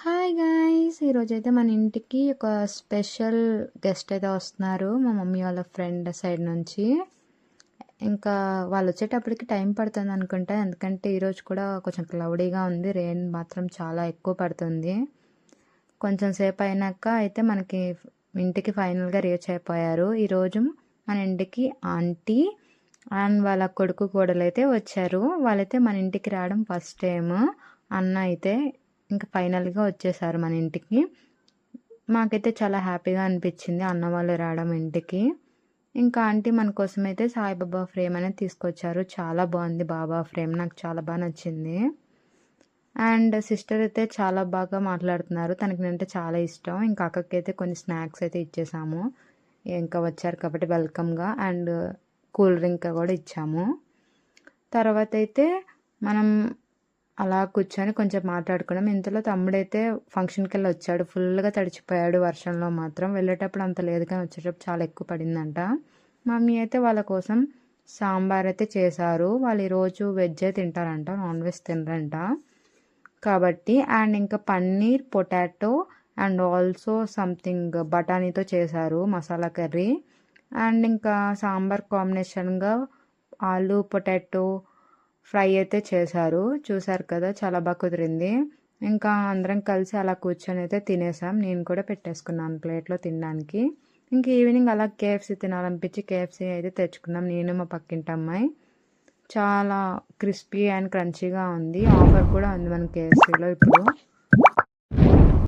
Hi guys! ఈరోజైతే మన ఇంటికి ఒక స్పెషల్ గెస్ట్ అయితే వస్తున్నారు. మా మమ్మీ వాళ్ళ ఫ్రెండ్ సైడ్ నుంచి. ఇంకా వాళ్ళు వచ్చేటప్పటికి టైం పడుతుంది అనుకుంటా. ఎందుకంటే ఈరోజు కూడా కొంచెం క్లౌడీగా ఉంది. రెయిన్ మాత్రం చాలా ఎక్కువ పడుతుంది. కొంచెం సేపు అయినాక అయితే మనకి ఇంటికి ఫైనల్గా రీచ్ అయిపోయారు. ఈరోజు మన ఇంటికి ఆంటీ అండ్ వాళ్ళ కొడుకు కోడలు అయితే వచ్చారు. వాళ్ళైతే మన ఇంటికి రావడం ఫస్ట్ టైం. అన్న అయితే ఇంకా ఫైనల్గా వచ్చేసారు మన ఇంటికి. మాకైతే చాలా హ్యాపీగా అనిపించింది అన్న వాళ్ళు రావడం ఇంటికి. ఇంకా ఆంటీ మన కోసం అయితే సాయిబాబా ఫ్రేమ్ అనేది తీసుకొచ్చారు. చాలా బాగుంది బాబా ఫ్రేమ్, నాకు చాలా బాగా నచ్చింది. అండ్ సిస్టర్ అయితే చాలా బాగా మాట్లాడుతున్నారు. తనకి నేనంటే చాలా ఇష్టం. ఇంకా అక్కకి అయితే కొన్ని స్నాక్స్ అయితే ఇచ్చేసాము. ఇంకా వచ్చారు కాబట్టి వెల్కమ్గా. అండ్ కూల్ డ్రింక్ కూడా ఇచ్చాము. తర్వాత అయితే మనం అలా కూర్చొని కొంచెం మాట్లాడుకున్నాం. ఇంతలో తమ్ముడైతే ఫంక్షన్కి వెళ్ళి వచ్చాడు. ఫుల్గా తడిచిపోయాడు వర్షంలో మాత్రం. వెళ్ళేటప్పుడు అంత లేదు కానీ వచ్చేటప్పుడు చాలా ఎక్కువ పడిందంట. మమ్మీ అయితే వాళ్ళ కోసం సాంబార్ అయితే చేశారు. వాళ్ళు ఈరోజు వెజ్ తింటారంట, నాన్ వెజ్ తినరంట కాబట్టి. అండ్ ఇంకా paneer, potato and also something బఠానీతో చేశారు మసాలా కర్రీ. అండ్ ఇంకా సాంబార్ కాంబినేషన్గా ఆలు పొటాటో ఫ్రై అయితే చేశారు. చూసారు కదా, చాలా బాగా కుదిరింది. ఇంకా అందరం కలిసి అలా కూర్చొని అయితే తినేసాం. నేను కూడా పెట్టేసుకున్నాను ప్లేట్లో తినడానికి. ఇంక ఈవినింగ్ అలా కేఎఫ్సీ తినాలనిపించి కేఎఫ్సీ అయితే తెచ్చుకున్నాం, నేను మా పక్కింటి అమ్మాయి. చాలా క్రిస్పీ అండ్ క్రంచీగా ఉంది. ఆఫర్ కూడా ఉంది మన కేఎఫ్సీలో ఇప్పుడు.